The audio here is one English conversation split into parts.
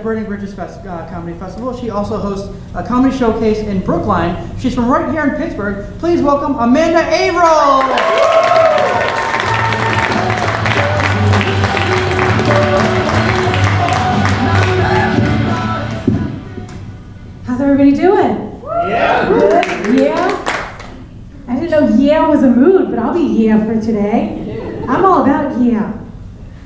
Burning Bridges Comedy Festival. She also hosts a comedy showcase in Brookline. She's from right here in Pittsburgh. Please welcome Amanda Averill. How's everybody doing? Yeah. Good? Yeah? I didn't know yeah was a mood, but I'll be yeah for today. I'm all about yeah.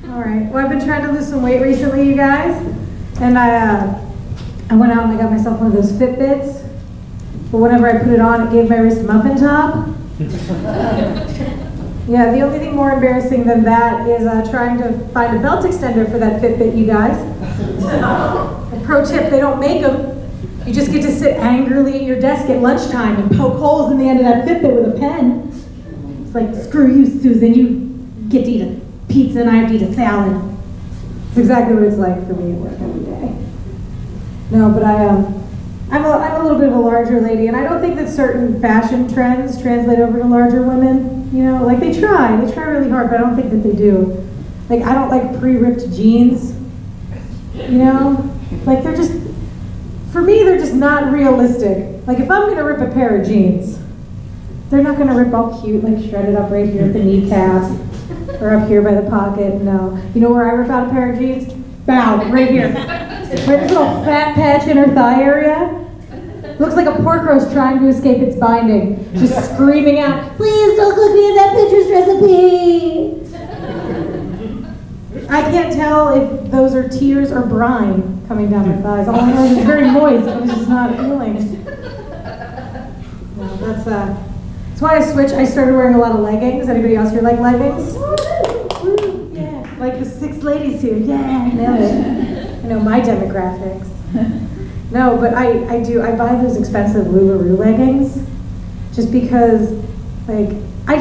All right. Well, I've been trying to lose some weight recently, you guys. And I went out and I got myself one of those Fitbits. But whenever I put it on, it gave my wrist a muffin top. Yeah, the only thing more embarrassing than that is trying to find a belt extender for that Fitbit, you guys. A pro tip, they don't make them. You just get to sit angrily at your desk at lunchtime and poke holes in the end of that Fitbit with a pen. It's like, screw you, Susan, you get to eat a pizza and I have to eat a salad. It's exactly what it's like for me at work every day. No, but I'm a little bit of a larger lady, and I don't think that certain fashion trends translate over to larger women. You know, like they try really hard, but I don't think that they do. Like, I don't like pre-ripped jeans, you know? Like, they're just, for me, they're just not realistic. Like, if I'm gonna rip a pair of jeans, they're not gonna rip all cute, like shredded up right here at the kneecap, or up here by the pocket, no. You know where I rip out a pair of jeans? Bow, right here. Right, this little fat patch in her thigh area. Looks like a pork roast trying to escape its binding. Just screaming out, please don't cook me in that Pinterest recipe. I can't tell if those are tears or brine coming down my thighs. All I know is it's very moist, but it's just not appealing. No, that's why I switched. I started wearing a lot of leggings. Anybody else here like leggings? Woo, yeah, like the 6 ladies here. Yeah, nailed it. I know my demographics. No, but I buy those expensive LuLaRoe leggings just because, like, I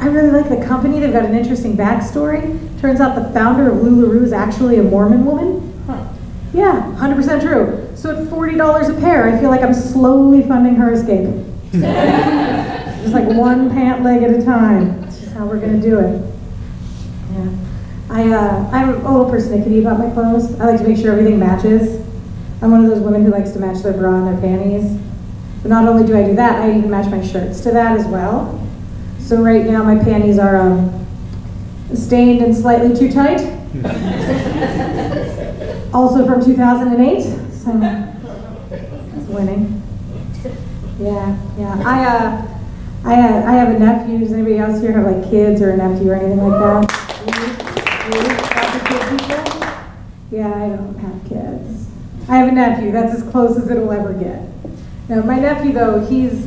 really like the company. They've got an interesting backstory. Turns out the founder of LuLaRoe is actually a Mormon woman. Huh. Yeah, 100% true. So at $40 a pair, I feel like I'm slowly funding her escape. Just like one pant leg at a time. That's just how we're gonna do it. Yeah. I'm a little persnickety about my clothes. I like to make sure everything matches. I'm one of those women who likes to match their bra and their panties. But not only do I do that, I even match my shirts to that as well. So right now my panties are stained and slightly too tight. Also from 2008, so that's winning. Yeah. I have a nephew. Does anybody else here have like kids or a nephew or anything like that? Yeah, I don't have kids. I have a nephew. That's as close as it'll ever get. Now, my nephew though, he's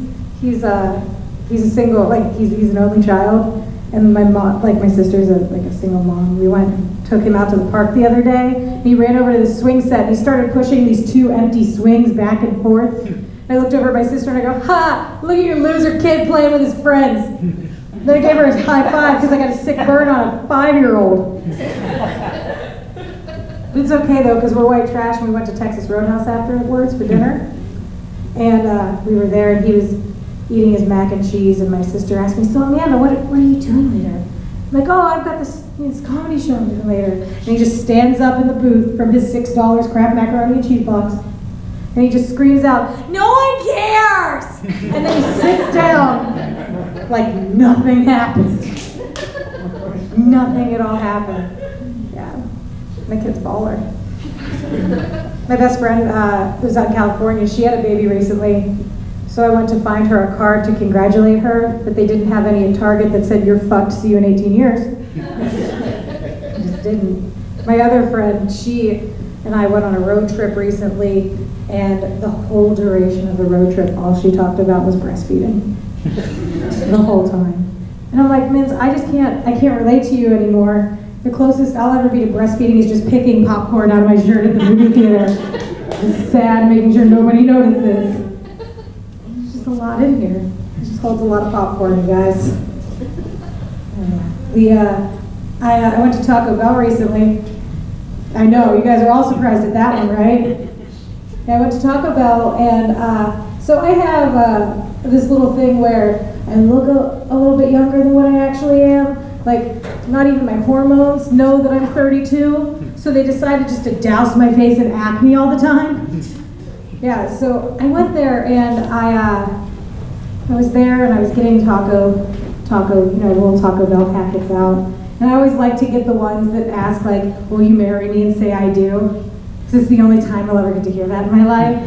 a single, like he's an only child, and my mom, like my sister's a single mom. We went and took him out to the park the other day. And he ran over to the swing set and he started pushing these 2 empty swings back and forth. And I looked over at my sister and I go, ha! Look at your loser kid playing with his friends. And then I gave her a high five because I got a sick burn on a 5-year-old. It's okay though, because we're white trash and we went to Texas Roadhouse afterwards for dinner. And we were there and he was eating his mac and cheese and my sister asked me, so Amanda, what are you doing later? I'm like, oh, I've got this comedy show I'm doing later. And he just stands up in the booth from his $6 crap macaroni and cheese box and he just screams out, no one cares! And then he sits down like nothing happened. Nothing at all happened. Yeah. My kid's baller. My best friend who's out in California, she had a baby recently. So I went to find her a card to congratulate her, but they didn't have any at Target that said, you're fucked, see you in 18 years. I just didn't. My other friend, she and I went on a road trip recently, and the whole duration of the road trip, all she talked about was breastfeeding. The whole time. And I'm like, Minz, I can't relate to you anymore. The closest I'll ever be to breastfeeding is just picking popcorn out of my shirt at the movie theater. Just sad, making sure nobody notices. There's just a lot in here. It just holds a lot of popcorn, you guys. I went to Taco Bell recently. I know, you guys are all surprised at that one, right? I went to Taco Bell, and so I have this little thing where I look a little bit younger than what I actually am. Like, not even my hormones know that I'm 32, so they decided just to douse my face in acne all the time. Yeah, so I went there and I was there and I was getting taco, little Taco Bell packets out. And I always like to get the ones that ask like, will you marry me, and say I do? Because it's the only time I'll ever get to hear that in my life.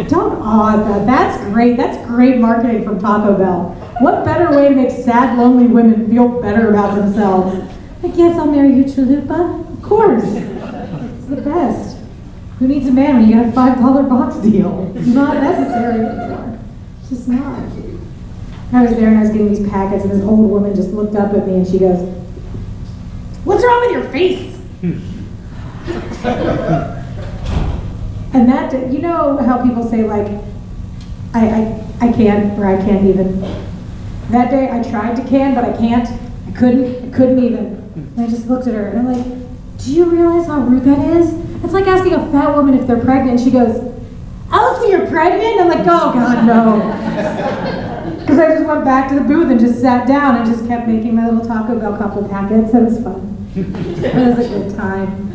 Don't awe at that. That's great. That's great marketing from Taco Bell. What better way to make sad, lonely women feel better about themselves? Like, yes, I'll marry you, Chalupa. Of course. It's the best. Who needs a man when you got a $5 box deal? It's not necessary anymore. It's just not. I was there and I was getting these packets, and this old woman just looked up at me and she goes, "What's wrong with your face?" And that, you know how people say like, I can't, or I can't even. That day I tried to can, but I can't. I couldn't even. And I just looked at her and I'm like, do you realize how rude that is? It's like asking a fat woman if they're pregnant and she goes, "Oh, so you're pregnant?" I'm like, oh God, no. Because I just went back to the booth and just sat down and just kept making my little Taco Bell couple packets. It was fun. It was a good time.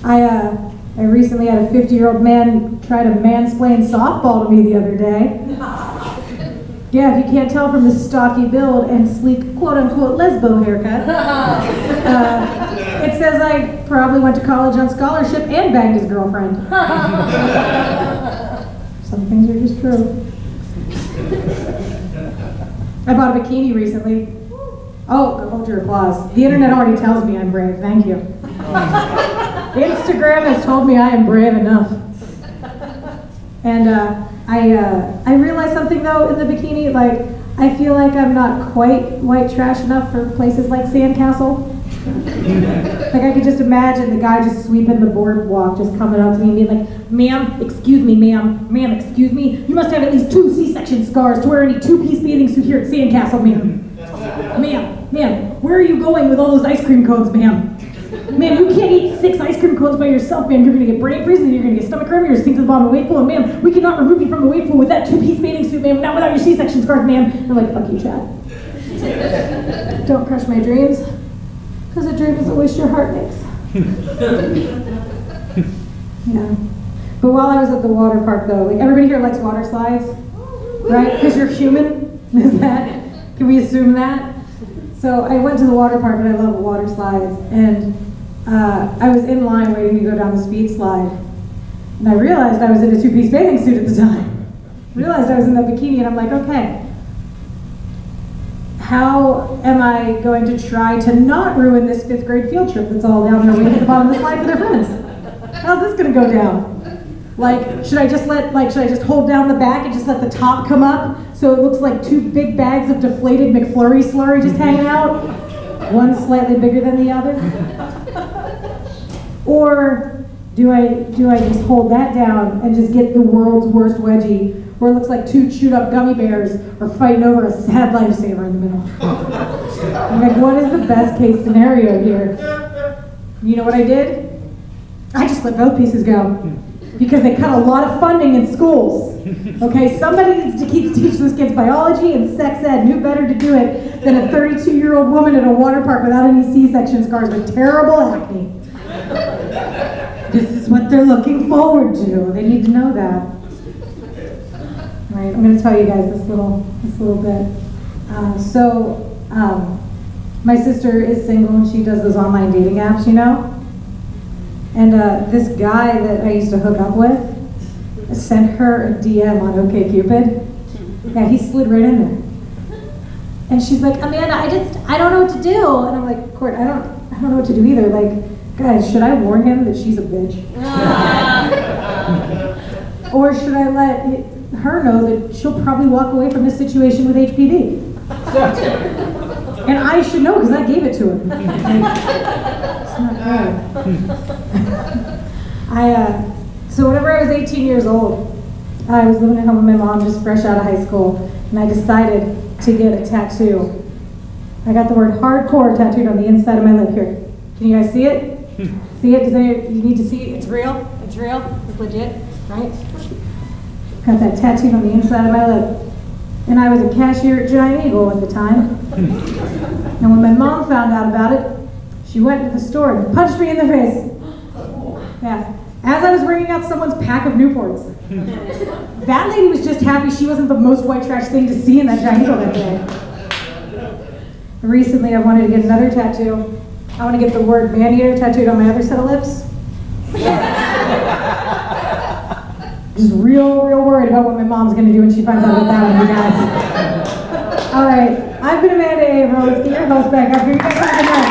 I recently had a 50-year-old man try to mansplain softball to me the other day. Yeah, if you can't tell from the stocky build and sleek quote-unquote lesbo haircut, it says I probably went to college on scholarship and banged his girlfriend. Some things are just true. I bought a bikini recently. Oh, hold your applause. The internet already tells me I'm brave, thank you. Instagram has told me I am brave enough. And I realized something though in the bikini, like I feel like I'm not quite white trash enough for places like Sandcastle. Like I could just imagine the guy just sweeping the boardwalk, just coming up to me and being like, "Ma'am, excuse me, ma'am, excuse me. You must have at least 2 C-section scars to wear any 2-piece bathing suit here at Sandcastle, ma'am. Ma'am, where are you going with all those ice cream cones, ma'am? Ma'am, you can't eat 6 ice cream cones by yourself, ma'am. You're gonna get brain freeze and you're gonna get stomach cramp, you're gonna sink to the bottom of the weight pool, and ma'am, we cannot remove you from the weight pool with that 2-piece bathing suit, ma'am, not without your C-section scars, ma'am." They're like, "Fuck you, Chad. Don't crush my dreams, because a dream is a wish your heart makes." Yeah. But while I was at the water park though, like everybody here likes water slides, right? Because you're human, is that? Can we assume that? So I went to the water park and I love water slides, and I was in line waiting to go down the speed slide, and I realized I was in a 2-piece bathing suit at the time. Realized I was in that bikini, and I'm like, okay, how am I going to try to not ruin this 5th grade field trip that's all down there waiting at the bottom of the slide for their friends? How's this gonna go down? Like, should I just hold down the back and just let the top come up so it looks like 2 big bags of deflated McFlurry slurry just hanging out? One slightly bigger than the other? Or do I just hold that down and just get the world's worst wedgie where it looks like 2 chewed up gummy bears are fighting over a sad lifesaver in the middle? I'm like, what is the best case scenario here? You know what I did? I just let both pieces go. Because they cut a lot of funding in schools. Okay, somebody needs to teach those kids biology and sex ed. Who better to do it than a 32-year-old woman at a water park without any C-section scars with terrible acne? This is what they're looking forward to. They need to know that. All right, I'm going to tell you guys this little bit. My sister is single and she does those online dating apps, you know? And this guy that I used to hook up with sent her a DM on OkCupid. Yeah, he slid right in there. And she's like, "Amanda, I don't know what to do." And I'm like, "Court, I don't know what to do either. Like, guys, should I warn him that she's a bitch? Or should I let her know that she'll probably walk away from this situation with HPV? And I should know because I gave it to him." It's not good. So whenever I was 18 years old, I was living at home with my mom, just fresh out of high school, and I decided to get a tattoo. I got the word hardcore tattooed on the inside of my lip here. Can you guys see it? See it? You need to see it? It's real? It's real? It's legit, right? Got that tattooed on the inside of my lip. And I was a cashier at Giant Eagle at the time. And when my mom found out about it, she went to the store and punched me in the face. Yeah. As I was bringing out someone's pack of Newports. That lady was just happy she wasn't the most white trash thing to see in that giant eagle that day. Recently, I wanted to get another tattoo. I want to get the word man-eater tattooed on my other set of lips. Just real worried about what my mom's going to do when she finds out about that one, you guys. All right, I've been Amanda Averill. Let's get your host back up here. You guys have a good night.